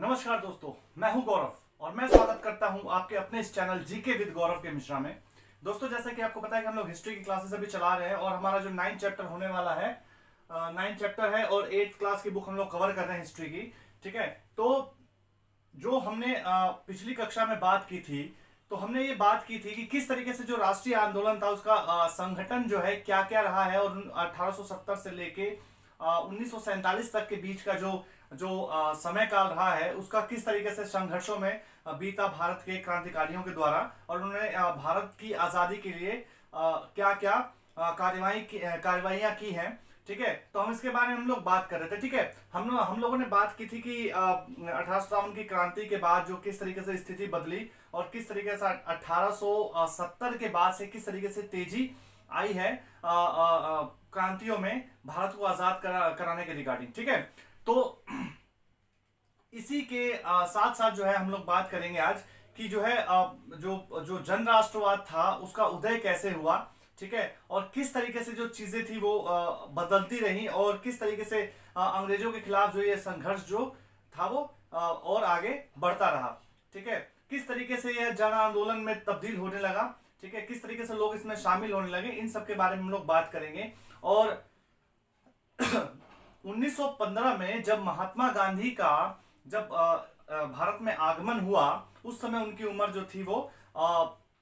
नमस्कार दोस्तों, मैं हूं गौरव और मैं स्वागत करता हूं आपके अपने इस चैनल जीके विद गौरव के मिश्रा में। दोस्तों, जैसा कि आपको पता है कि हम लोग हिस्ट्री की क्लासेस अभी चला रहे हैं और हमारा जो 9th चैप्टर होने वाला है, 9th चैप्टर है और 8th क्लास की बुक हम लोग कवर कर रहे हैं हिस्ट्री की। ठीक है, तो जो हमने पिछली कक्षा में बात की थी, तो हमने ये बात की थी कि किस तरीके से जो राष्ट्रीय आंदोलन था उसका संगठन जो है क्या क्या रहा है, और 1870 से लेके 1947 तक के बीच का जो जो समय काल रहा है उसका किस तरीके से संघर्षों में बीता भारत के क्रांतिकारियों के द्वारा, और उन्होंने भारत की आजादी के लिए क्या क्या कार्रवाइयां की हैं। ठीक है, तो हम इसके बारे में हम लोग बात कर रहे थे। ठीक है, हम लोगों ने बात की थी कि 1857 की क्रांति के बाद जो किस तरीके से स्थिति बदली और किस तरीके से 1870 के बाद से किस तरीके से तेजी आई है क्रांतियों में भारत को आजाद कराने के रिगार्डिंग। ठीक है, तो इसी के साथ साथ जो है हम लोग बात करेंगे आज कि जो है जो जो जन राष्ट्रवाद था उसका उदय कैसे हुआ। ठीक है, और किस तरीके से जो चीजें थी वो बदलती रही और किस तरीके से अंग्रेजों के खिलाफ जो ये संघर्ष जो था वो और आगे बढ़ता रहा। ठीक है, किस तरीके से यह जन आंदोलन में तब्दील होने लगा। ठीक है, किस तरीके से लोग इसमें शामिल होने लगे, इन सब के बारे में हम लोग बात करेंगे। और 1915 में जब महात्मा गांधी का जब भारत में आगमन हुआ, उस समय उनकी उम्र जो थी वो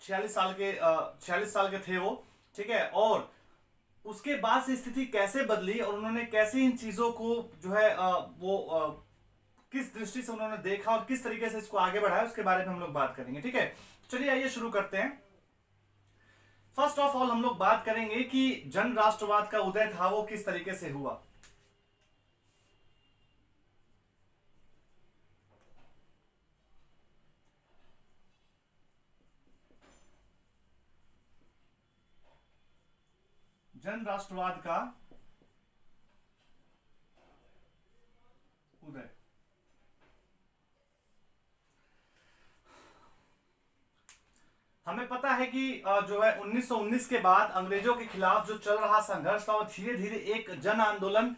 46 साल के थे वो। ठीक है, और उसके बाद से स्थिति कैसे बदली और उन्होंने कैसे इन चीजों को जो है किस दृष्टि से उन्होंने देखा और किस तरीके से इसको आगे बढ़ाया, उसके बारे में हम लोग बात करेंगे। ठीक है, चलिए आइए शुरू करते हैं। फर्स्ट ऑफ ऑल हम लोग बात करेंगे कि जन राष्ट्रवाद का उदय था वो किस तरीके से हुआ। जन राष्ट्रवाद का उदय। हमें पता है कि जो है 1919 के बाद अंग्रेजों के खिलाफ जो चल रहा संघर्ष था वो धीरे धीरे एक जन आंदोलन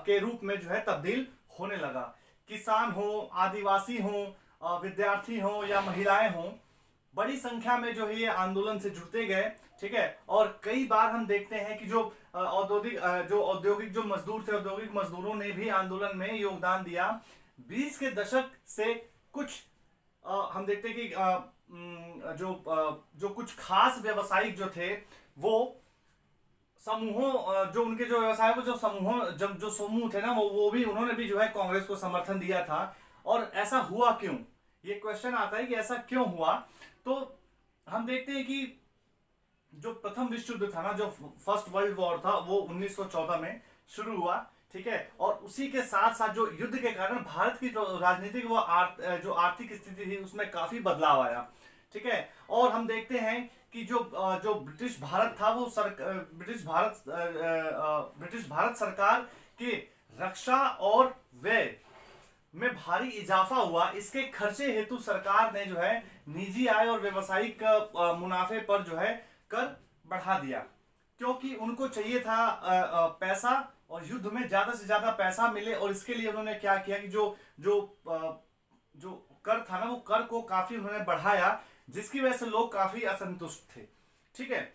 के रूप में जो है तब्दील होने लगा। किसान हो, आदिवासी हो, विद्यार्थी हो या महिलाएं हो, बड़ी संख्या में जो है ये आंदोलन से जुड़ते गए। ठीक है, और कई बार हम देखते हैं कि जो औद्योगिक जो मजदूर थे, औद्योगिक मजदूरों ने भी आंदोलन में योगदान दिया। 20 के दशक से कुछ हम देखते हैं कि जो कुछ खास व्यवसायिक जो थे वो समूहों जो उनके जो व्यवसाय को जो समूहों जो समूह थे ना वो भी उन्होंने भी जो है कांग्रेस को समर्थन दिया था। और ऐसा हुआ क्यों, ये क्वेश्चन आता है कि ऐसा क्यों हुआ। तो हम देखते हैं कि जो प्रथम विश्व युद्ध था ना, जो फर्स्ट वर्ल्ड वॉर था, वो 1914 में शुरू हुआ। ठीक है, और उसी के साथ साथ जो युद्ध के कारण भारत की जो राजनीतिक वो जो आर्थिक स्थिति थी उसमें काफी बदलाव आया। ठीक है, और हम देखते हैं कि जो ब्रिटिश भारत था वो ब्रिटिश भारत सरकार के रक्षा और व्यय में भारी इजाफा हुआ। इसके खर्चे हेतु सरकार ने जो है निजी आय और व्यवसायिक मुनाफे पर जो है कर बढ़ा दिया, क्योंकि उनको चाहिए था पैसा और युद्ध में ज्यादा से ज्यादा पैसा मिले। और इसके लिए उन्होंने क्या किया कि जो जो जो कर था ना वो कर को काफी उन्होंने बढ़ाया, जिसकी वजह से लोग काफी असंतुष्ट थे। ठीक है,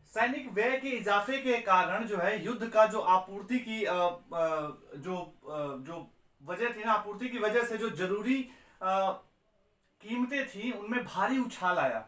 सैनिक व्यय के इजाफे के कारण जो है युद्ध का जो आपूर्ति की जो वजह थी ना, आपूर्ति की वजह से जो जरूरी कीमतें थी उनमें भारी उछाल आया।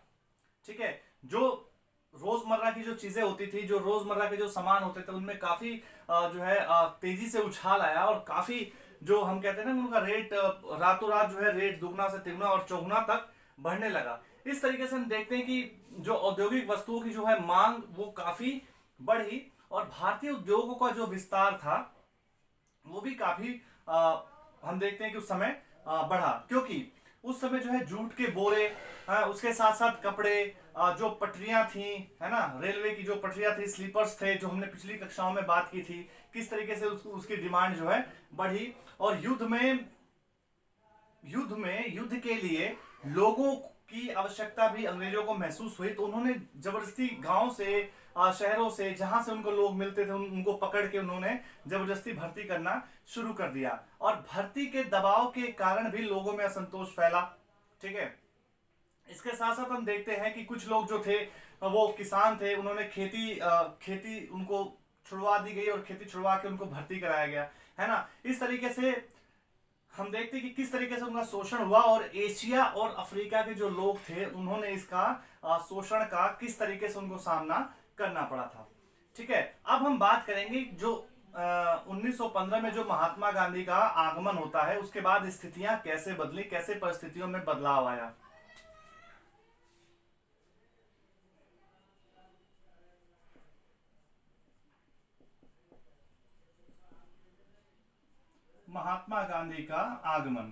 ठीक है, जो रोजमर्रा की जो चीजें होती थी, जो रोजमर्रा के जो सामान होते थे उनमें काफी जो है तेजी से उछाल आया और काफी जो हम कहते हैं ना उनका रेट रातों रात जो है रेट दुगना से तिगुना और चौगुना तक बढ़ने लगा। इस तरीके से हम देखते हैं कि जो औद्योगिक वस्तुओं की जो है मांग वो काफी बढ़ी और भारतीय उद्योगों का जो विस्तार था वो भी काफी हम देखते हैं कि उस समय बढ़ा, क्योंकि उस समय जो है जूट के बोरे, उसके साथ साथ कपड़े, जो पटरियां थी, है ना, रेलवे की जो पटरियां थी, स्लीपर्स थे, जो हमने पिछली कक्षाओं में बात की थी, किस तरीके से उसकी डिमांड जो है बढ़ी। और युद्ध के लिए लोगों की आवश्यकता भी अंग्रेजों को महसूस हुई, तो उन्होंने जबरदस्ती गांव से, शहरों से, जहां से उनको लोग मिलते थे, उनको पकड़ के उन्होंने जबरदस्ती भर्ती करना शुरू कर दिया। और भर्ती के दबाव के कारण भी लोगों में असंतोष फैला। ठीक है, इसके साथ साथ हम देखते हैं कि कुछ लोग जो थे वो किसान थे, उन्होंने खेती उनको छुड़वा दी गई और खेती छुड़वा के उनको भर्ती कराया गया, है ना। इस तरीके से हम देखते हैं कि किस तरीके से उनका शोषण हुआ, और एशिया और अफ्रीका के जो लोग थे उन्होंने इसका शोषण का किस तरीके से उनको सामना करना पड़ा था। ठीक है, अब हम बात करेंगे जो 1915 में जो महात्मा गांधी का आगमन होता है, उसके बाद स्थितियां कैसे बदली, कैसे परिस्थितियों में बदलाव आया। महात्मा गांधी का आगमन,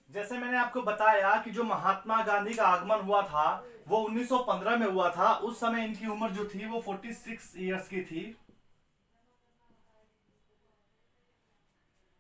जैसे मैंने आपको बताया कि जो महात्मा गांधी का आगमन हुआ था वो 1915 में हुआ था। उस समय इनकी उम्र जो थी वो 46 इयर्स की थी,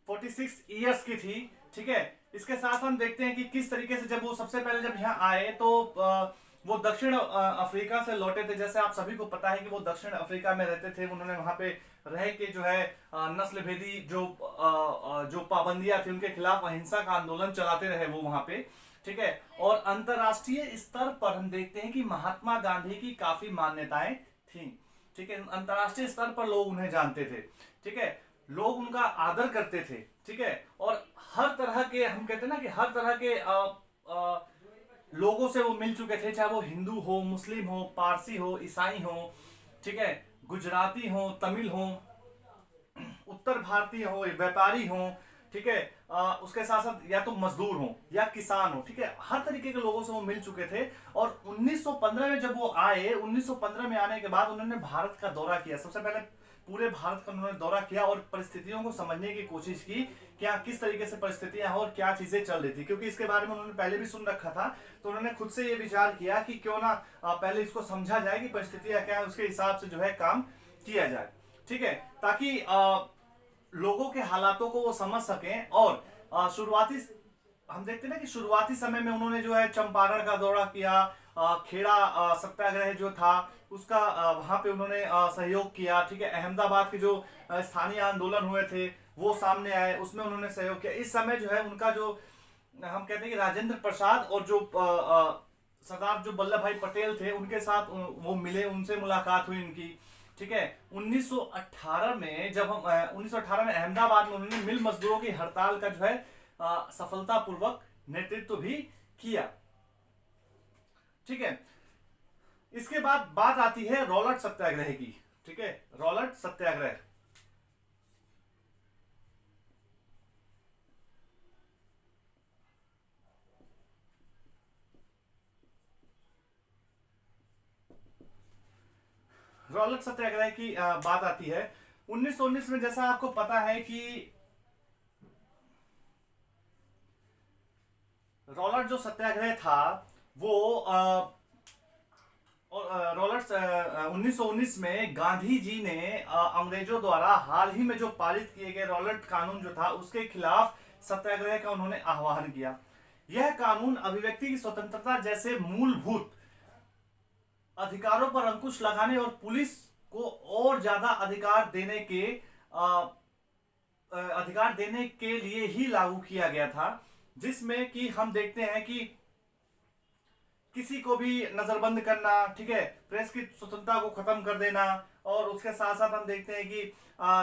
46 इयर्स की थी। ठीक है, इसके साथ हम देखते हैं कि किस तरीके से जब वो सबसे पहले जब यहाँ आए तो वो दक्षिण अफ्रीका से लौटे थे। जैसे आप सभी को पता है कि वो दक्षिण अफ्रीका में रहते थे, उन्होंने वहां पे रह के जो है नस्ल भेदी जो पाबंदियां थी उनके खिलाफ अहिंसा का आंदोलन चलाते रहे वो वहां पे। ठीक है, और अंतरराष्ट्रीय स्तर पर हम देखते हैं कि महात्मा गांधी की काफी मान्यताएं थी। ठीक है, अंतरराष्ट्रीय स्तर पर लोग उन्हें जानते थे। ठीक है, लोग उनका आदर करते थे। ठीक है, और हर तरह के, हम कहते हैं ना कि हर तरह के लोगों से वो मिल चुके थे, चाहे वो हिंदू हो, मुस्लिम हो, पारसी हो, ईसाई हो, ठीक है, गुजराती हो, तमिल हो, उत्तर भारतीय हो, व्यापारी हो, ठीक है, उसके साथ साथ या तो मजदूर हो या किसान हो। ठीक है, हर तरीके के लोगों से वो मिल चुके थे। और 1915 में जब वो आए, 1915 में आने के बाद उन्होंने भारत का दौरा किया। सबसे पहले पूरे भारत का उन्होंने दौरा किया और परिस्थितियों को समझने की कोशिश की, क्या किस तरीके से परिस्थितियां हैं और क्या चीजें चल रही थी, क्योंकि इसके बारे में उन्होंने पहले भी सुन रखा था। तो उन्होंने खुद से ये विचार किया कि क्यों ना पहले इसको समझा जाए कि परिस्थितियां क्या है, उसके हिसाब से जो है काम किया जाए। ठीक है, ताकि लोगों के हालातों को वो समझ सकें। और शुरुआती हम देखते हैं ना कि शुरुआती समय में उन्होंने जो है चंपारण का दौरा किया, खेड़ा सत्याग्रह जो था उसका वहां पे उन्होंने सहयोग किया। ठीक है, अहमदाबाद के जो स्थानीय आंदोलन हुए थे वो सामने आए, उसमें उन्होंने सहयोग किया। इस समय जो है उनका जो हम कहते हैं कि राजेंद्र प्रसाद और जो सरदार जो वल्लभ भाई पटेल थे उनके साथ वो मिले, उनसे मुलाकात हुई इनकी। ठीक है, 1918 में जब हम 1918 में अहमदाबाद में उन्होंने मिल मजदूरों की हड़ताल का जो है सफलतापूर्वक नेतृत्व भी किया। ठीक है, इसके बाद बात आती है रॉलट सत्याग्रह की। ठीक है, रॉलट सत्याग्रह, रॉलट सत्याग्रह की बात आती है 1919 में। जैसा आपको पता है कि रॉलट जो सत्याग्रह था वो रॉलट 1919 में गांधी जी ने अंग्रेजों द्वारा हाल ही में जो पारित किए गए रॉलट कानून जो था उसके खिलाफ सत्याग्रह का उन्होंने आह्वान किया। यह कानून अभिव्यक्ति की स्वतंत्रता जैसे मूलभूत अधिकारों पर अंकुश लगाने और पुलिस को और ज्यादा अधिकार देने के लिए ही लागू किया गया था, जिसमें कि हम देखते हैं कि किसी को भी नजरबंद करना, ठीक है, प्रेस की स्वतंत्रता को खत्म कर देना। और उसके साथ साथ हम देखते हैं कि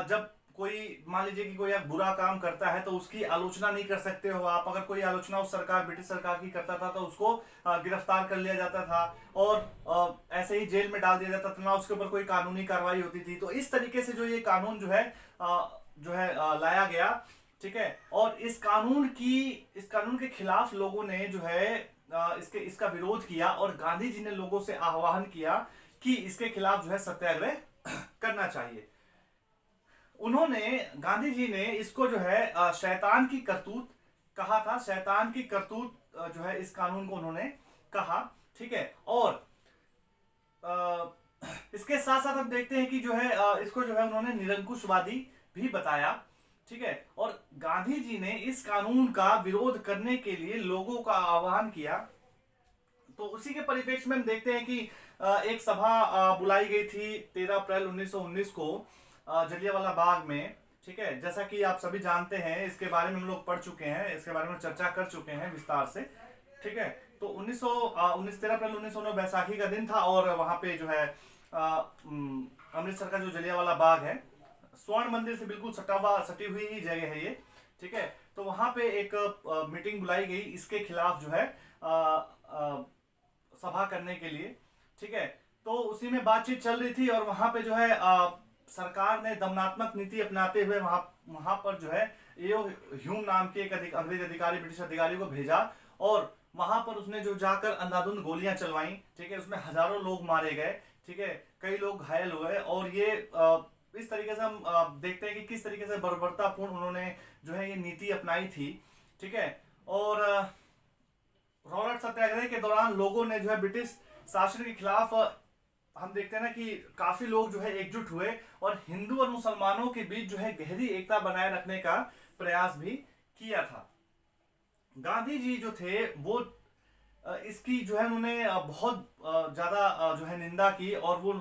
जब कोई मान लीजिए कि कोई एक बुरा काम करता है तो उसकी आलोचना नहीं कर सकते हो आप। अगर कोई आलोचना उस ब्रिटिश सरकार की करता था तो उसको गिरफ्तार कर लिया जाता था और ऐसे ही जेल में डाल दिया जाता था, ना उसके ऊपर कोई कानूनी कार्रवाई होती थी। तो इस तरीके से जो ये कानून जो है लाया गया। ठीक है, और इस कानून के खिलाफ लोगों ने जो है इसका विरोध किया और गांधी जी ने लोगों से आह्वान किया कि इसके खिलाफ जो है सत्याग्रह करना चाहिए। गांधी जी ने इसको जो है शैतान की करतूत कहा था। शैतान की करतूत जो है इस कानून को उन्होंने कहा। ठीक है, और इसके साथ साथ हम देखते हैं कि जो है इसको जो है उन्होंने निरंकुशवादी भी बताया। ठीक है। और गांधी जी ने इस कानून का विरोध करने के लिए लोगों का आह्वान किया। तो उसी के परिप्रेक्ष्य में हम देखते हैं कि एक सभा बुलाई गई थी 13 अप्रैल 1919 को जलियांवाला बाग में। ठीक है, जैसा कि आप सभी जानते हैं, इसके बारे में हम लोग पढ़ चुके हैं, इसके बारे में चर्चा कर चुके हैं विस्तार से। ठीक है, तो 13 अप्रैल 1919 बैसाखी का दिन था और वहां पे जो है अमृतसर का जो जलियांवाला बाग है, स्वर्ण मंदिर से बिल्कुल सटी हुई ही जगह है ये। ठीक है, तो वहां पे एक मीटिंग बुलाई गई इसके खिलाफ जो है सभा करने के लिए। ठीक है, तो उसी में बातचीत चल रही थी और वहां पे जो है सरकार ने दमनात्मक नीति अपनाते हुए वहां पर जो है एओ ह्यूम नाम के एक अंग्रेज अधिकारी, ब्रिटिश अधिकारी को भेजा और वहां पर उसने जो जाकर अंधाधुंध गोलियां चलवाई। ठीक है, उसमें हजारों लोग मारे गए। ठीक है, कई लोग घायल हुए और ये इस तरीके से हम देखते हैं कि किस तरीके से बर्बरतापूर्ण उन्होंने जो है ये नीति अपनाई थी। ठीक है, और रॉबर्ट सत्याग्रह के दौरान लोगों ने जो है ब्रिटिश शासन के खिलाफ हम देखते हैं ना कि काफी लोग जो है एकजुट हुए और हिंदू और मुसलमानों के बीच जो है गहरी एकता बनाए रखने का प्रयास भी किया था। गांधी जी जो थे वो इसकी जो है उन्होंने बहुत ज्यादा जो है निंदा की और वो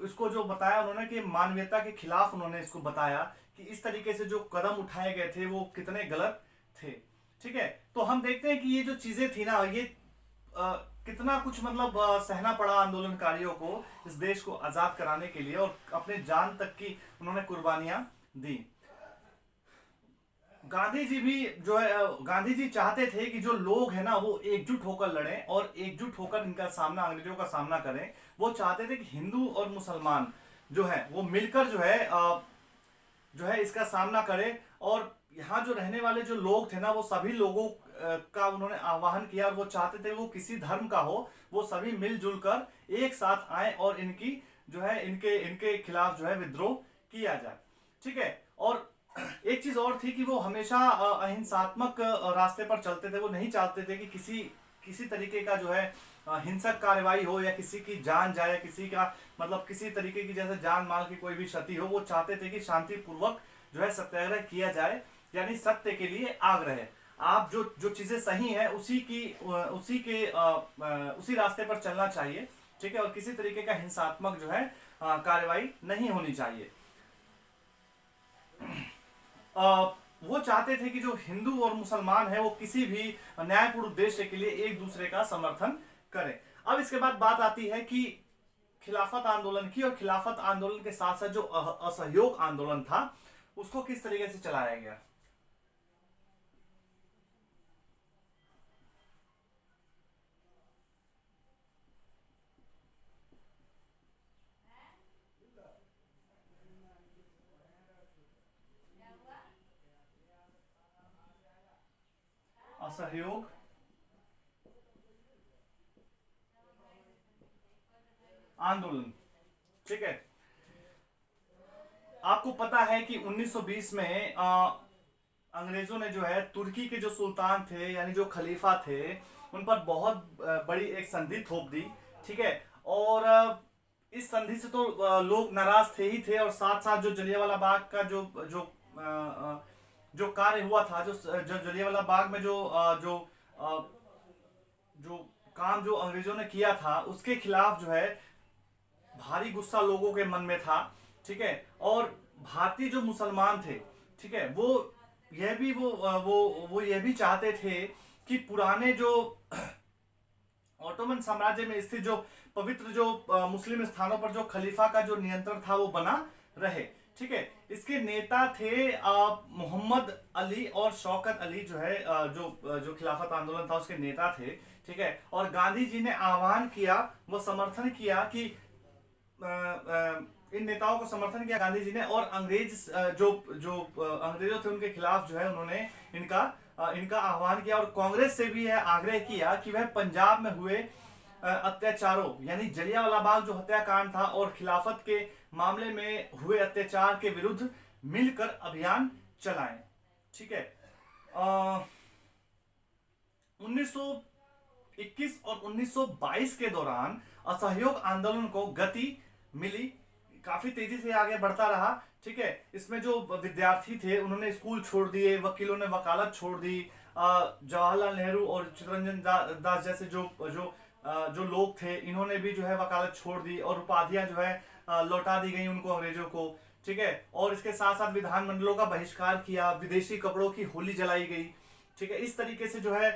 इसको जो बताया उन्होंने कि मानवीयता के खिलाफ उन्होंने इसको बताया कि इस तरीके से जो कदम उठाए गए थे वो कितने गलत थे। ठीक है, तो हम देखते हैं कि ये जो चीजें थी ना, ये कितना कुछ मतलब सहना पड़ा आंदोलनकारियों को इस देश को आजाद कराने के लिए और अपने जान तक की उन्होंने कुर्बानियां दी। गांधी जी भी जो है गांधी जी चाहते थे कि जो लोग हैं ना वो एकजुट होकर लड़ें और एकजुट होकर इनका सामना, अंग्रेजों का सामना करें। वो चाहते थे कि हिंदू और मुसलमान जो है वो मिलकर जो है इसका सामना करें और यहाँ जो रहने वाले जो लोग थे ना वो सभी लोगों का उन्होंने आह्वान किया और वो चाहते थे वो किसी धर्म का हो, वो सभी मिलजुल कर एक साथ आए और इनकी जो है इनके इनके खिलाफ जो है विद्रोह किया जाए। ठीक है, और एक चीज और थी कि वो हमेशा अहिंसात्मक रास्ते पर चलते थे। वो नहीं चाहते थे कि किसी तरीके का जो है हिंसक कार्रवाई हो या किसी की जान जाए या किसी का मतलब किसी तरीके की जैसे जान माल की कोई भी क्षति हो। वो चाहते थे कि शांतिपूर्वक जो है सत्याग्रह किया जाए, यानी सत्य के लिए आग्रह। आप जो चीजें सही है उसी रास्ते पर चलना चाहिए। ठीक है, और किसी तरीके का हिंसात्मक जो है कार्रवाई नहीं होनी चाहिए। वो चाहते थे कि जो हिंदू और मुसलमान है वो किसी भी न्यायपूर्ण उद्देश्य के लिए एक दूसरे का समर्थन करें। अब इसके बाद बात आती है कि खिलाफत आंदोलन की, और खिलाफत आंदोलन के साथ साथ जो असहयोग आंदोलन था उसको किस तरीके से चलाया गया। असहयोग आंदोलन। ठीक है, आपको पता है कि 1920 में अंग्रेजों ने जो है तुर्की के जो सुल्तान थे यानी जो खलीफा थे उन पर बहुत बड़ी एक संधि थोप दी। ठीक है, और इस संधि से तो लोग नाराज थे ही थे और साथ साथ जो जलियांवाला बाग का जो जो जो कार्य हुआ था, जो जलियांवाला बाग में जो काम जो अंग्रेजों ने किया था उसके खिलाफ जो है भारी गुस्सा लोगों के मन में था। ठीक है, और भारतीय जो मुसलमान थे, ठीक है, वो यह भी चाहते थे कि पुराने जो ऑटोमन साम्राज्य में स्थित जो पवित्र जो मुस्लिम स्थानों पर जो खलीफा का जो नियंत्रण था वो बना रहे। ठीक है, इसके नेता थे मोहम्मद अली और शौकत अली जो है जो खिलाफत आंदोलन था उसके नेता थे। ठीक है, और गांधी जी ने आह्वान किया, वो समर्थन किया कि इन नेताओं को समर्थन किया गांधी जी ने, और अंग्रेज जो जो अंग्रेजों थे उनके खिलाफ जो है उन्होंने इनका आह्वान किया और कांग्रेस से भी यह आग्रह किया कि वह पंजाब में हुए अत्याचारों यानी जलियांवाला बाग जो हत्याकांड था और खिलाफत के मामले में हुए अत्याचार के विरुद्ध मिलकर अभियान चलाएं। ठीक है, 1921 और 1922 के दौरान असहयोग आंदोलन को गति मिली, काफी तेजी से आगे बढ़ता रहा। ठीक है। इसमें जो विद्यार्थी थे उन्होंने स्कूल छोड़ दिए, वकीलों ने वकालत छोड़ दी, जवाहरलाल नेहरू और चित्तरंजन दास जैसे जो जो जो लोग थे इन्होंने भी जो है वकालत छोड़ दी और उपाधियां जो है लौटा दी गई उनको, अंग्रेजों को। ठीक है। और इसके साथ साथ विधानमंडलों का बहिष्कार किया, विदेशी कपड़ों की होली जलाई गई। ठीक है। इस तरीके से जो है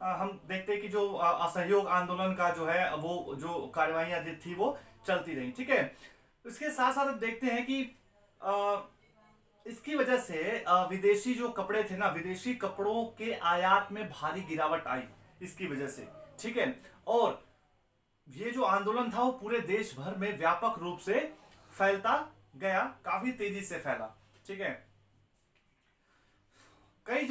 हम देखते हैं कि जो असहयोग आंदोलन का जो है वो जो कार्यवाहियां थी वो चलती रही। ठीक है। इसके साथ साथ हम देखते हैं कि इसकी वजह से विदेशी जो कपड़े थे ना, विदेशी कपड़ों के आयात में भारी गिरावट आई इसकी वजह से। ठीक है। और ये जो आंदोलन था वो पूरे देश भर में व्यापक रूप से फैलता गया, काफी तेजी से फैला। ठीक है। कई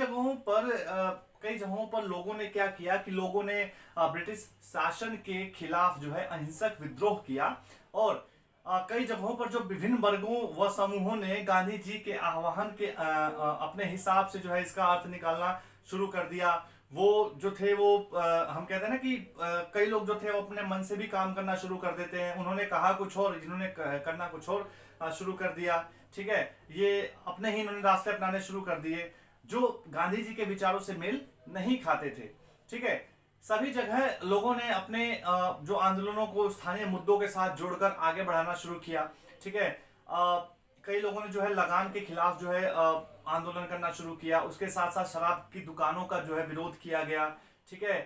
जगहों पर लोगों ने क्या किया कि लोगों ने ब्रिटिश शासन के खिलाफ जो है अहिंसक विद्रोह किया। और कई जगहों पर जो विभिन्न वर्गों व समूहों ने गांधी जी के आह्वान के अपने हिसाब से जो है इसका अर्थ निकालना शुरू कर दिया। वो जो थे वो हम कहते हैं ना कि कई लोग जो थे वो अपने मन से भी काम करना शुरू कर देते हैं। उन्होंने कहा कुछ और, जिन्होंने करना कुछ और शुरू कर दिया। ठीक है। ये अपने ही इन्होंने रास्ते अपनाने शुरू कर दिए जो गांधी जी के विचारों से मेल नहीं खाते थे। ठीक है। सभी जगह लोगों ने अपने जो आंदोलनों को स्थानीय मुद्दों के साथ जोड़कर आगे बढ़ाना शुरू किया। ठीक है। कई लोगों ने जो है लगान के खिलाफ जो है आंदोलन करना शुरू किया। उसके साथ साथ शराब की दुकानों का जो है विरोध किया गया। ठीक है।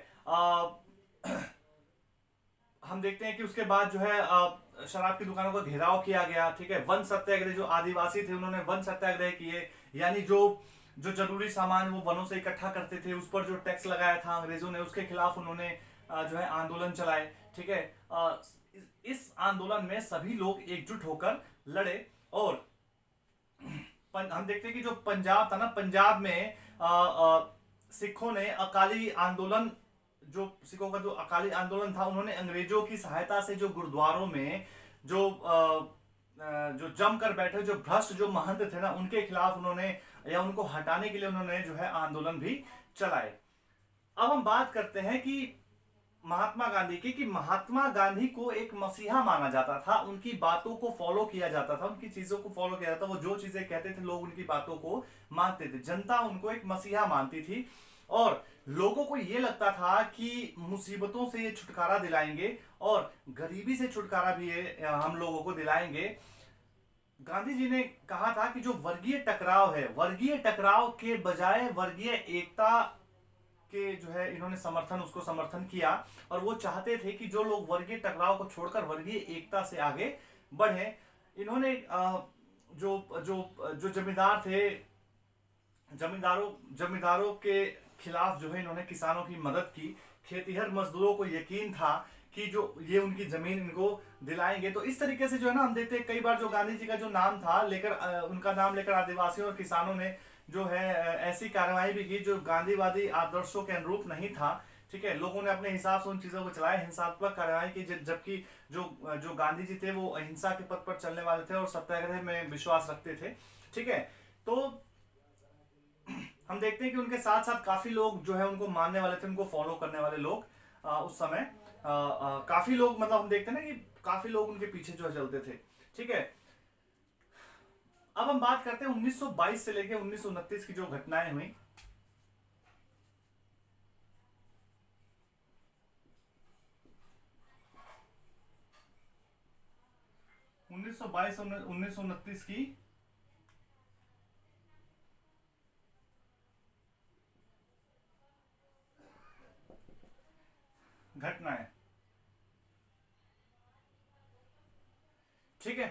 हम देखते हैं कि उसके बाद जो है शराब की दुकानों का घेराव किया गया। ठीक है। वन सत्याग्रह, जो आदिवासी थे उन्होंने वन सत्याग्रह किए, यानी जो जरूरी सामान वो वनों से इकट्ठा करते थे उस पर जो टैक्स लगाया था अंग्रेजों ने, उसके खिलाफ उन्होंने जो है आंदोलन चलाए। ठीक है। इस आंदोलन में सभी लोग एकजुट होकर लड़े। और हम देखते हैं कि जो पंजाब था ना, पंजाब में सिखों ने अकाली आंदोलन, जो सिखों का जो अकाली आंदोलन था, उन्होंने अंग्रेजों की सहायता से जो गुरुद्वारों में जो जमकर बैठे जो भ्रष्ट जो महंत थे ना, उनके खिलाफ उन्होंने या उनको हटाने के लिए उन्होंने जो है आंदोलन भी चलाए। अब हम बात करते हैं कि महात्मा गांधी की, कि महात्मा गांधी को एक मसीहा माना जाता था, उनकी बातों को फॉलो किया जाता था, उनकी चीजों को फॉलो किया जाता था। वो जो चीजें कहते थे लोग उनकी बातों को मानते थे, जनता उनको एक मसीहा मानती थी। और लोगों को यह लगता था कि मुसीबतों से ये छुटकारा दिलाएंगे और गरीबी से छुटकारा भी हम लोगों को दिलाएंगे। गांधी जी ने कहा था कि जो वर्गीय टकराव है, वर्गीय टकराव के बजाय वर्गीय एकता के जो है इन्होंने उसको समर्थन किया। और वो चाहते थे कि जो लोग वर्गीय टकराव को छोड़कर वर्गीय एकता से आगे बढ़े। इन्होंने जो जो जो जमींदार थे, जमींदारों के खिलाफ जो है इन्होंने किसानों की मदद की। खेतीहर मजदूरों को यकीन था कि जो ये उनकी जमीन इनको दिलाएंगे। तो इस तरीके से जो है ना हम देखते हैं कई बार जो गांधी जी का जो नाम था उनका नाम लेकर आदिवासियों और किसानों ने जो है ऐसी कार्रवाई भी की जो गांधीवादी आदर्शों के अनुरूप नहीं था। ठीक है। लोगों ने अपने हिसाब से उन चीजों को चलाया, हिंसात्मक कार्रवाई की, जबकि जो गांधी जी थे वो अहिंसा के पथ पर चलने वाले थे और सत्याग्रह में विश्वास रखते थे। ठीक है। तो हम देखते हैं कि उनके साथ साथ काफी लोग जो है उनको मानने वाले थे, उनको फॉलो करने वाले लोग उस समय काफी लोग, मतलब हम देखते हैं ना कि काफी लोग उनके पीछे जो है चलते थे। ठीक है। अब हम बात करते हैं 1922 से लेकर 1929 की जो घटनाएं हुई। उन्नीस सौ 1929 की घटनाएं। ठीक है।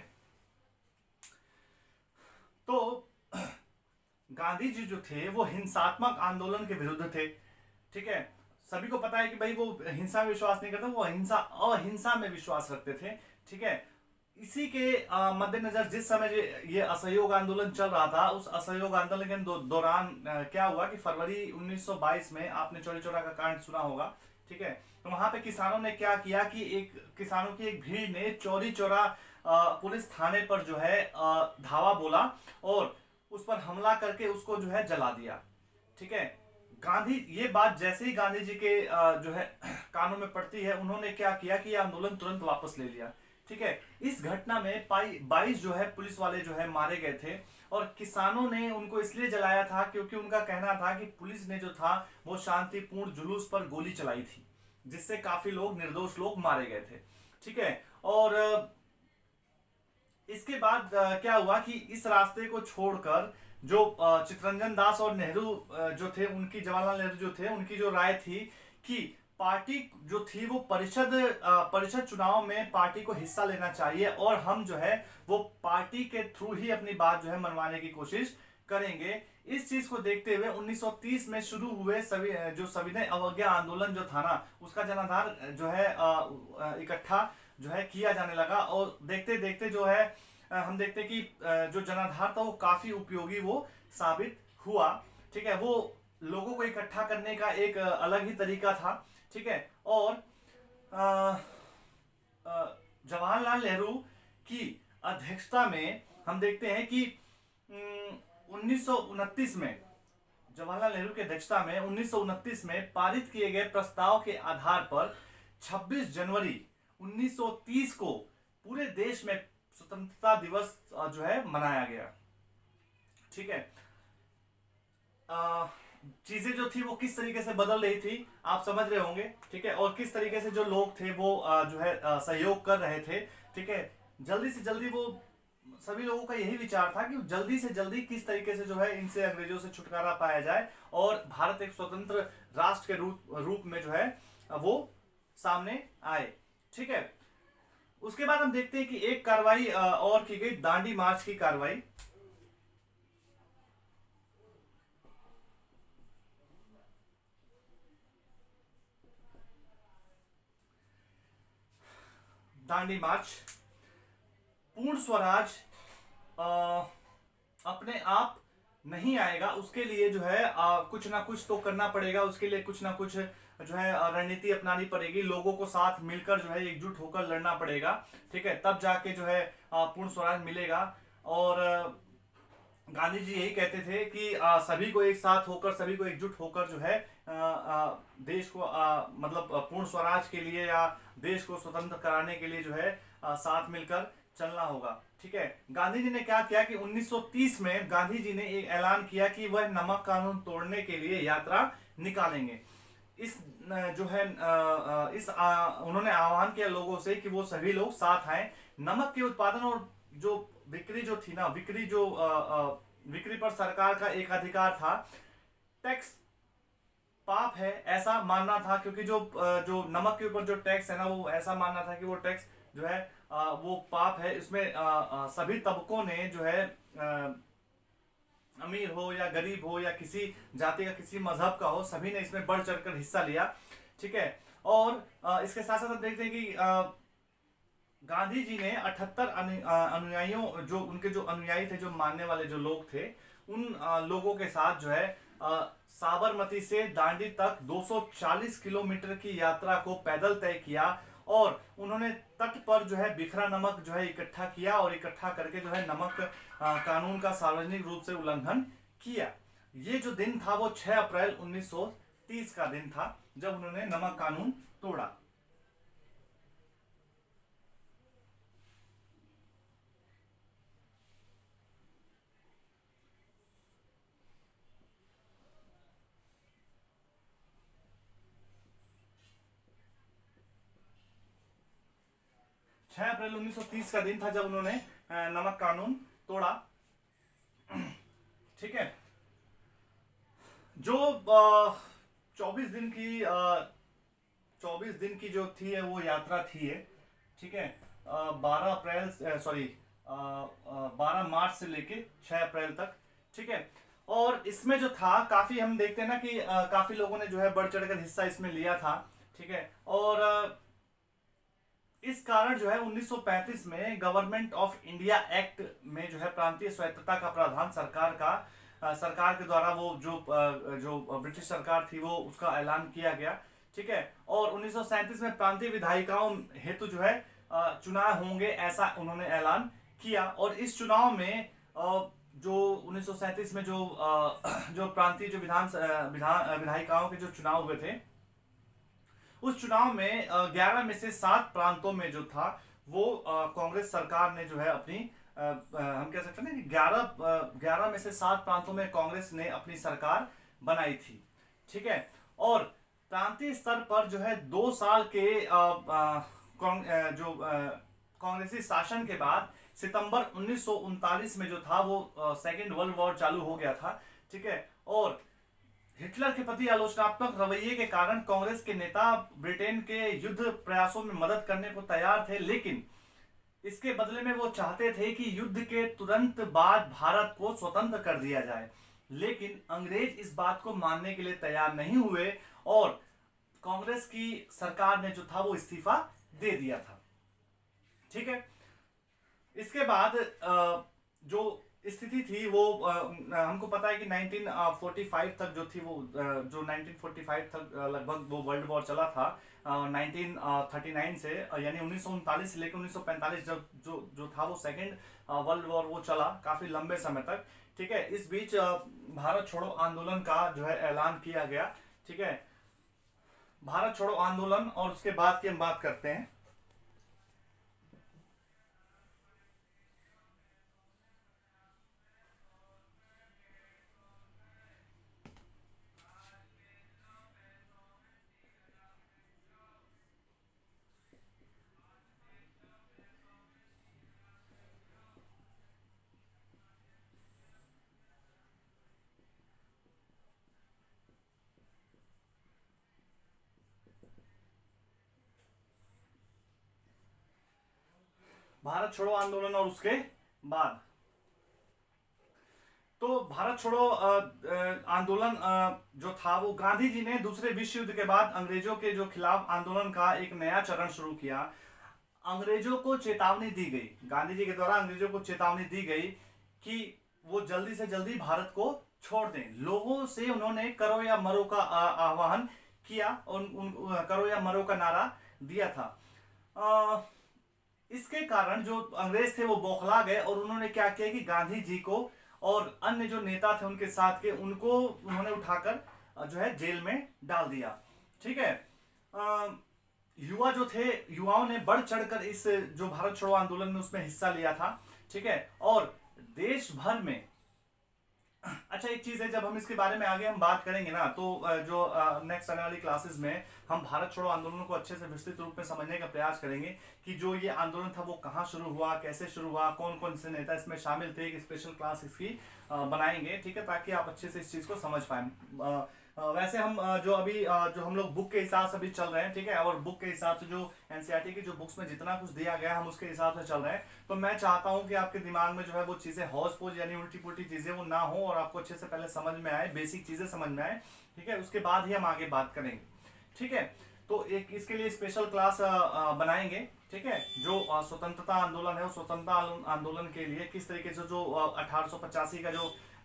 तो गांधी जी जो थे वो हिंसात्मक आंदोलन के विरुद्ध थे। ठीक है। सभी को पता है कि भाई वो हिंसा में विश्वास नहीं करते, वो अहिंसा में विश्वास रखते थे। ठीक है। इसी के मद्देनजर जिस समय ये असहयोग आंदोलन चल रहा था, उस असहयोग आंदोलन के दौरान क्या हुआ कि फरवरी 1922 में आपने चौरी चौरा का कांड सुना होगा। ठीक है। तो वहां पे किसानों ने क्या किया कि किसानों की एक भीड़ ने चौरी चौरा पुलिस थाने पर जो है धावा बोला और उस पर हमला करके उसको जो है जला दिया। ठीक है। ये बात जैसे ही गांधी जी के जो है कानों में पड़ती है, उन्होंने क्या किया कि ये आंदोलन तुरंत वापस ले लिया। ठीक है। इस घटना में 22 जो है पुलिस वाले जो है मारे गए थे, और किसानों ने उनको इसलिए जलाया था क्योंकि उनका कहना था कि पुलिस ने जो था वो शांतिपूर्ण जुलूस पर गोली चलाई थी, जिससे काफी लोग, निर्दोष लोग मारे गए थे। ठीक है। और इसके बाद क्या हुआ कि इस रास्ते को छोड़कर जो चित्तरंजन दास और नेहरू जो थे, उनकी, जवाहरलाल नेहरू जो थे, उनकी जो राय थी कि पार्टी जो थी वो परिषद चुनाव में पार्टी को हिस्सा लेना चाहिए, और हम जो है वो पार्टी के थ्रू ही अपनी बात जो है मनवाने की कोशिश करेंगे। इस चीज को देखते हुए 1930 में शुरू हुए सविनय अवज्ञा आंदोलन जो था ना, उसका जनाधार जो है इकट्ठा जो है किया जाने लगा, और देखते देखते जो है हम देखते कि जो जनाधार था वो काफी उपयोगी वो साबित हुआ। ठीक है। वो लोगों को इकट्ठा करने का एक अलग ही तरीका था। ठीक है। और जवाहरलाल नेहरू की अध्यक्षता में हम देखते हैं कि 1929 में, जवाहरलाल नेहरू की अध्यक्षता में 1929 में पारित किए गए प्रस्ताव के आधार पर 26 जनवरी 1930 को पूरे देश में स्वतंत्रता दिवस जो है मनाया गया। ठीक है। चीजें जो थी वो किस तरीके से बदल रही थी आप समझ रहे होंगे। ठीक है। और किस तरीके से जो लोग थे वो जो है सहयोग कर रहे थे। ठीक है। जल्दी से जल्दी वो सभी लोगों का यही विचार था कि जल्दी से जल्दी किस तरीके से जो है इनसे, अंग्रेजों से छुटकारा पाया जाए और भारत एक स्वतंत्र राष्ट्र के रूप में जो है वो सामने आए। ठीक है। उसके बाद हम देखते हैं कि एक कार्रवाई और की गई, दांडी मार्च की कार्रवाई। दांडी मार्च, पूर्ण स्वराज अपने आप नहीं आएगा, उसके लिए जो है कुछ ना कुछ तो करना पड़ेगा, उसके लिए कुछ ना कुछ जो है रणनीति अपनानी पड़ेगी, लोगों को साथ मिलकर जो है एकजुट होकर लड़ना पड़ेगा। ठीक है। तब जाके जो है पूर्ण स्वराज मिलेगा। और गांधी जी यही कहते थे कि सभी को एक साथ होकर, सभी को एकजुट होकर जो है देश को मतलब पूर्ण स्वराज के लिए या देश को स्वतंत्र कराने के लिए जो है साथ मिलकर चलना होगा। ठीक है। गांधी जी ने क्या किया कि 1930 में गांधी जी ने एक ऐलान किया कि वह नमक कानून तोड़ने के लिए यात्रा निकालेंगे। इस जो है उन्होंने आह्वान किया लोगों से कि वो सभी लोग साथ आए। नमक के उत्पादन और जो बिक्री जो थी ना, बिक्री पर सरकार का एक अधिकार था। टैक्स पाप है ऐसा मानना था, क्योंकि जो नमक के ऊपर जो टैक्स है ना, वो ऐसा मानना था कि वो टैक्स जो है वो पाप है। इसमें सभी तबकों ने जो है अमीर हो या गरीब हो या किसी जाति का, किसी मजहब का हो, सभी ने इसमें बढ़ चढ़कर हिस्सा लिया। ठीक है। और इसके साथ साथ हम देखते हैं कि गांधी जी ने 78 अनुयायियों, जो उनके जो अनुयायी थे, जो मानने वाले जो लोग थे, उन लोगों के साथ जो है साबरमती से दांडी तक 240 किलोमीटर की यात्रा को पैदल तय किया, और उन्होंने तट पर जो है बिखरा नमक जो है इकट्ठा किया, और इकट्ठा करके जो है नमक कानून का सार्वजनिक रूप से उल्लंघन किया। ये जो दिन था वो 6 अप्रैल 1930 का दिन था, जब उन्होंने नमक कानून तोड़ा। अप्रैल 1930 का दिन था जब उन्होंने नमक कानून तोड़ा। ठीक है। जो 24 दिन की जो थी है वो यात्रा थी है। ठीक है। 12 मार्च से लेके 6 अप्रैल तक। ठीक है। और इसमें जो था, काफी हम देखते हैं ना कि काफी लोगों ने जो है बढ़ चढ़कर हिस्सा इसमें लिया था। ठीक है। और इस कारण जो है 1935 में गवर्नमेंट ऑफ इंडिया एक्ट में जो है प्रांतीय स्वायत्तता का प्रावधान सरकार के द्वारा वो जो ब्रिटिश सरकार थी वो उसका ऐलान किया गया। ठीक है। और 1937 में प्रांतीय विधायिकाओं हेतु जो है चुनाव होंगे, ऐसा उन्होंने ऐलान किया। और इस चुनाव में जो 1937 में जो प्रांतीय जो विधायिकाओं के जो चुनाव हुए थे, उस चुनाव में 11 में से 7 प्रांतों में जो था वो कांग्रेस सरकार ने जो है अपनी हम कह सकते हैं ना कि 11 में से 7 प्रांतों में कांग्रेस ने अपनी सरकार बनाई थी। ठीक है। और प्रांतीय स्तर पर जो है 2 साल के जो कांग्रेसी शासन के बाद सितंबर 1939 में जो था वो सेकेंड वर्ल्ड वॉर चालू हो गया था। ठीक है। और हिटलर के प्रति आलोचनात्मक रवैये के कारण कांग्रेस के नेता ब्रिटेन के युद्ध प्रयासों में मदद करने को तैयार थे, लेकिन इसके बदले में वो चाहते थे कि युद्ध के तुरंत बाद भारत को स्वतंत्र कर दिया जाए। लेकिन अंग्रेज इस बात को मानने के लिए तैयार नहीं हुए और कांग्रेस की सरकार ने जो था वो इस्तीफा दे दिया था। ठीक है। इसके बाद जो स्थिति थी वो हमको पता है कि 1945 तक जो थी वो जो 1945 तक लगभग वो वर्ल्ड वॉर चला था 1939 से यानी 1939 से लेकर 1945 जब जो था वो सेकेंड वर्ल्ड वॉर वो चला काफी लंबे समय तक। ठीक है। इस बीच भारत छोड़ो आंदोलन का जो है ऐलान किया गया। ठीक है। भारत छोड़ो आंदोलन और उसके बाद की हम बात करते हैं। भारत छोड़ो आंदोलन और उसके बाद तो भारत छोड़ो आंदोलन जो था वो गांधी जी ने दूसरे विश्व युद्ध के बाद अंग्रेजों के जो खिलाफ आंदोलन का एक नया चरण शुरू किया। अंग्रेजों को चेतावनी दी गई, गांधी जी के द्वारा अंग्रेजों को चेतावनी दी गई कि वो जल्दी से जल्दी भारत को छोड़ दें। लोगों से उन्होंने करो या मरो का आह्वान किया और करो या मरो का नारा दिया था। इसके कारण जो अंग्रेज थे वो बौखला गए और उन्होंने क्या किया कि गांधी जी को और अन्य जो नेता थे उनके साथ के उनको उन्होंने उठाकर जो है जेल में डाल दिया। ठीक है। युवा जो थे, युवाओं ने बढ़ चढ़कर इस जो भारत छोड़ो आंदोलन में उसमें हिस्सा लिया था। ठीक है। और देश भर में अच्छा एक चीज है, जब हम इसके बारे में आगे हम बात करेंगे ना तो जो नेक्स्ट आने वाली क्लासेस में हम भारत छोड़ो आंदोलन को अच्छे से विस्तृत रूप में समझने का प्रयास करेंगे कि जो ये आंदोलन था वो कहाँ शुरू हुआ, कैसे शुरू हुआ, कौन कौन से नेता इसमें शामिल थे। एक स्पेशल क्लास इसकी बनाएंगे। ठीक है। ताकि आप अच्छे से इस चीज को समझ पाए। वैसे हम जो अभी जो हम लोग बुक के हिसाब से अभी चल रहे हैं। ठीक है। और बुक के हिसाब से जो एनसीईआरटी की जो बुक्स में जितना कुछ दिया गया हम उसके हिसाब से चल रहे हैं। तो मैं चाहता हूं कि आपके दिमाग में जो है वो चीजें हौज पोज यानी उल्टी पुल्टी चीजें वो ना हो और आपको अच्छे से पहले समझ में आए, बेसिक चीजें समझ में आए। ठीक है। उसके बाद ही हम आगे बात करेंगे। ठीक है। तो एक इसके लिए स्पेशल क्लास बनाएंगे। ठीक है। जो स्वतंत्रता आंदोलन है उस स्वतंत्रता आंदोलन के लिए किस तरीके से जो 1885 का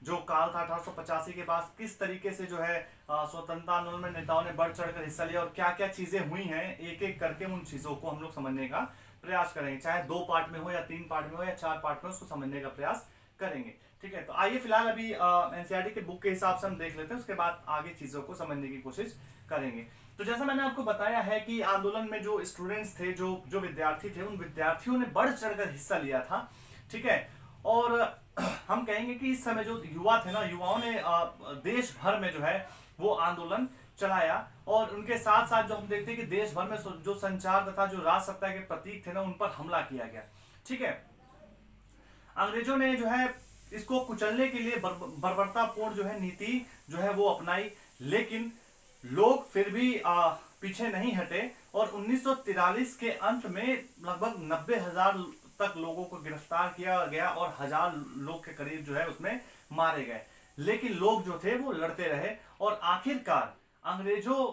जो काल था 1885 के बाद किस तरीके से जो है स्वतंत्रता आंदोलन में नेताओं ने बढ़ चढ़कर हिस्सा लिया और क्या क्या चीजें हुई हैं, एक एक करके उन चीजों को हम लोग समझने का प्रयास करेंगे। चाहे 2 पार्ट में हो या 3 पार्ट में हो या 4 पार्ट में उसको समझने का प्रयास करेंगे। ठीक है। तो आइए फिलहाल अभी एनसीईआरटी के बुक के हिसाब से हम देख लेते हैं, उसके बाद आगे चीजों को समझने की कोशिश करेंगे। तो जैसा मैंने आपको बताया है कि आंदोलन में जो स्टूडेंट्स थे, जो जो विद्यार्थी थे, उन विद्यार्थियों ने बढ़ चढ़कर हिस्सा लिया था। ठीक है। और हम कहेंगे कि इस समय जो युवा थे ना, युवाओं ने देश भर में जो है वो आंदोलन चलाया और उनके साथ साथ जो हम देखते हैं कि देश भर में जो संचार तथा जो राज सत्ता के प्रतीक थे ना उन पर हमला किया गया। ठीक है। अंग्रेजों ने जो है इसको कुचलने के लिए बर्बरतापूर्ण जो है नीति जो है वो अपनाई, लेकिन लोग फिर भी पीछे नहीं हटे और 1943 के अंत में लगभग 90,000 तक लोगों को गिरफ्तार किया गया और 1000 लोग के करीब जो है उसमें मारे गए। लेकिन लोग जो थे वो लड़ते रहे और आखिरकार अंग्रेजों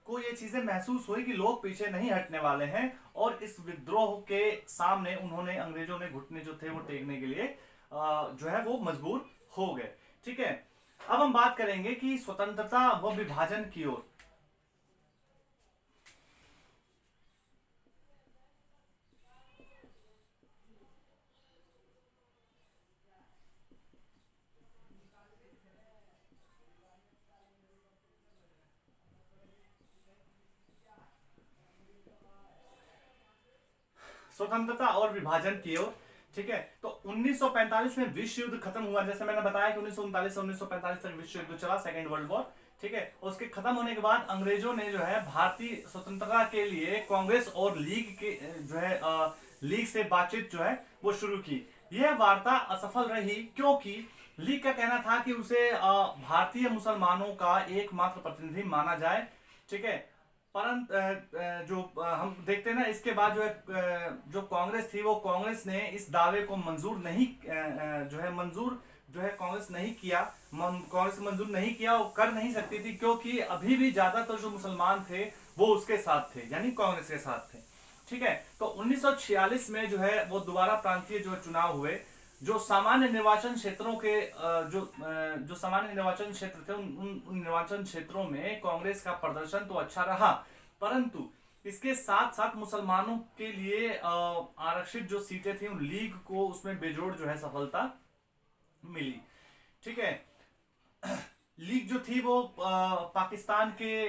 को ये चीजें महसूस हुई कि लोग पीछे नहीं हटने वाले हैं और इस विद्रोह के सामने उन्होंने अंग्रेजों ने घुटने जो थे वो टेकने के लिए जो है वो मजबूर हो गए। ठीक है। अब हम बात करेंगे कि स्वतंत्रता व विभाजन की ओर। स्वतंत्रता और विभाजन की ओर। ठीक है, तो 1945 में विश्व युद्ध खत्म हुआ। जैसे मैंने बताया कि 1939 से 1945 तक विश्व युद्ध चला, सेकेंड वर्ल्ड वॉर। ठीक है, उसके खत्म होने के बाद अंग्रेजों ने जो है भारतीय स्वतंत्रता के लिए कांग्रेस और लीग के जो है लीग से बातचीत जो है वो शुरू की। यह वार्ता असफल रही क्योंकि लीग का कहना था कि उसे भारतीय मुसलमानों का एकमात्र प्रतिनिधि माना जाए। ठीक है, परंतु जो हम देखते हैं ना, इसके बाद जो है जो कांग्रेस थी, वो कांग्रेस ने इस दावे को मंजूर नहीं जो है कांग्रेस नहीं किया। कांग्रेस मंजूर नहीं किया और कर नहीं सकती थी क्योंकि अभी भी ज्यादातर जो मुसलमान थे वो उसके साथ थे, यानी कांग्रेस के साथ थे। ठीक है, तो 1946 में जो है वो दोबारा प्रांतीय जो चुनाव हुए। जो सामान्य निर्वाचन क्षेत्रों के जो सामान्य निर्वाचन क्षेत्र थे, उन निर्वाचन क्षेत्रों में कांग्रेस का प्रदर्शन तो अच्छा रहा, परंतु इसके साथ साथ मुसलमानों के लिए आरक्षित जो सीटें थी, उन लीग को उसमें बेजोड़ जो है सफलता मिली। ठीक है, लीग जो थी वो पाकिस्तान के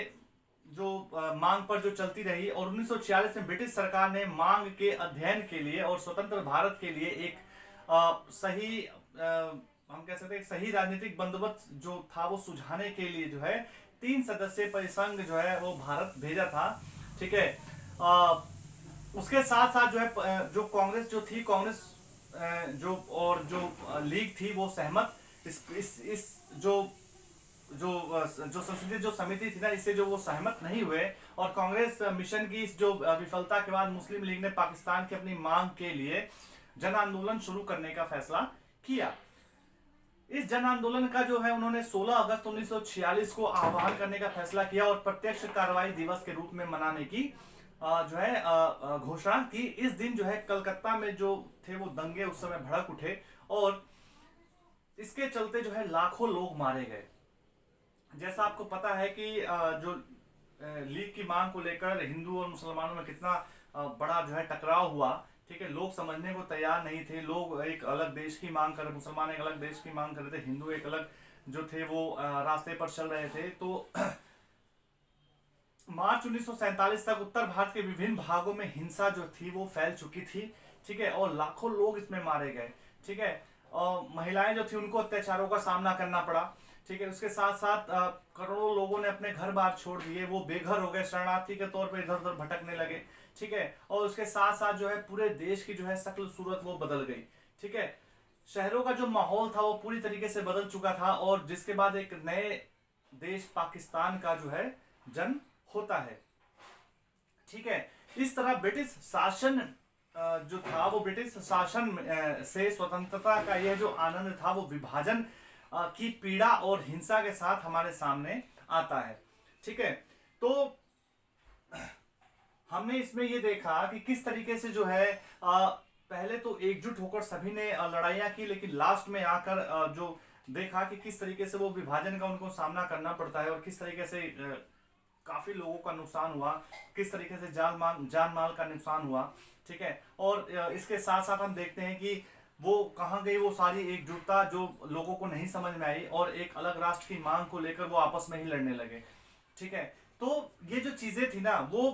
जो मांग पर जो चलती रही और 1946 में ब्रिटिश सरकार ने मांग के अध्ययन के लिए और स्वतंत्र भारत के लिए एक सही हम कह सकते हैं सही राजनीतिक बंदोबस्त जो था वो सुझाने के लिए जो है 3 सदस्यीय परिसंघ जो है वो भारत भेजा था। ठीक है, उसके साथ साथ जो है जो कांग्रेस जो थी, कांग्रेस जो लीग थी वो सहमत इस जो संसदीय जो समिति थी ना, इससे जो वो सहमत नहीं हुए और कांग्रेस मिशन की इस जो विफलता के बाद मुस्लिम लीग ने पाकिस्तान की अपनी मांग के लिए जन आंदोलन शुरू करने का फैसला किया। इस जन आंदोलन का जो है उन्होंने 16 अगस्त 1946 को आह्वान करने का फैसला किया और प्रत्यक्ष कार्रवाई दिवस के रूप में मनाने की जो है घोषणा की। इस दिन जो है कलकत्ता में जो थे वो दंगे उस समय भड़क उठे और इसके चलते जो है लाखों लोग मारे गए। जैसा आपको पता है कि जो लीग की मांग को लेकर हिंदू और मुसलमानों में कितना बड़ा जो है टकराव हुआ। ठीक है, लोग समझने को तैयार नहीं थे। लोग एक अलग देश की मांग कर रहे, मुसलमान एक अलग देश की मांग कर रहे थे, हिंदू एक अलग जो थे वो रास्ते पर चल रहे थे। तो मार्च 1947 तक उत्तर भारत के विभिन्न भागों में हिंसा जो थी वो फैल चुकी थी। ठीक है, और लाखों लोग इसमें मारे गए। ठीक है, और महिलाएं जो थी उनको अत्याचारों का सामना करना पड़ा। ठीक है, उसके साथ साथ करोड़ों लोगों ने अपने घर बार छोड़ दिए, वो बेघर हो गए, शरणार्थी के तौर पर इधर उधर भटकने लगे। ठीक है, और उसके साथ साथ जो है पूरे देश की जो है शक्ल सूरत वो बदल गई। ठीक है, शहरों का जो माहौल था वो पूरी तरीके से बदल चुका था और जिसके बाद एक नए देश पाकिस्तान का जो है जन्म होता है। ठीक है, इस तरह ब्रिटिश शासन जो था वो ब्रिटिश शासन से स्वतंत्रता का यह जो आनंद था वो विभाजन की पीड़ा और हिंसा के साथ हमारे सामने आता है। ठीक है, तो हमने इसमें ये देखा कि किस तरीके से जो है पहले तो एकजुट होकर सभी ने लड़ाइयां की, लेकिन लास्ट में आकर जो देखा कि किस तरीके से वो विभाजन का उनको सामना करना पड़ता है और किस तरीके से काफी लोगों का नुकसान हुआ, किस तरीके से जान माल का नुकसान हुआ। ठीक है, और इसके साथ साथ हम देखते हैं कि वो कहाँ गई वो सारी एकजुटता जो लोगों को नहीं समझ में आई और एक अलग राष्ट्र की मांग को लेकर वो आपस में ही लड़ने लगे। ठीक है, तो ये जो चीजें थी ना वो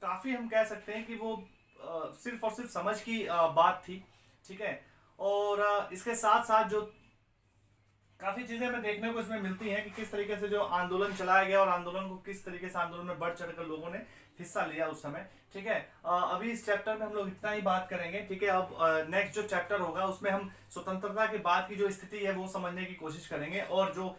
काफी हम कह सकते हैं कि वो सिर्फ और सिर्फ समझ की बात थी। ठीक है, और इसके साथ साथ जो काफी चीजें हमें देखने को इसमें मिलती हैं कि किस तरीके से जो आंदोलन चलाया गया और आंदोलन को किस तरीके से आंदोलन में बढ़ चढ़कर लोगों ने हिस्सा लिया उस समय। ठीक है, अभी इस चैप्टर में हम लोग इतना ही बात करेंगे। ठीक है, अब नेक्स्ट जो चैप्टर होगा उसमें हम स्वतंत्रता के बाद की जो स्थिति है वो समझने की कोशिश करेंगे और जो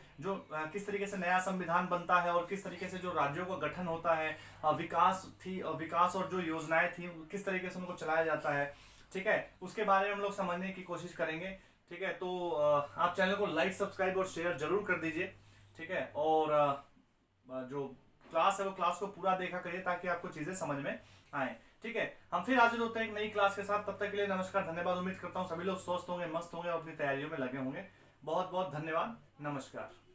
किस तरीके से नया संविधान बनता है और किस तरीके से जो राज्यों का गठन होता है, विकास और जो योजनाएं थी किस तरीके से उनको चलाया जाता है। ठीक है, उसके बारे में हम लोग समझने की कोशिश करेंगे। ठीक है, तो आप चैनल को लाइक, सब्सक्राइब और शेयर जरूर कर दीजिए। ठीक है, और जो क्लास है वो क्लास को पूरा देखा करिए ताकि आपको चीजें समझ में आए। ठीक है, हम फिर हाजिर होते हैं एक नई क्लास के साथ। तब तक के लिए नमस्कार, धन्यवाद। उम्मीद करता हूँ सभी लोग स्वस्थ होंगे, मस्त होंगे और अपनी तैयारियों में लगे होंगे। बहुत बहुत धन्यवाद, नमस्कार।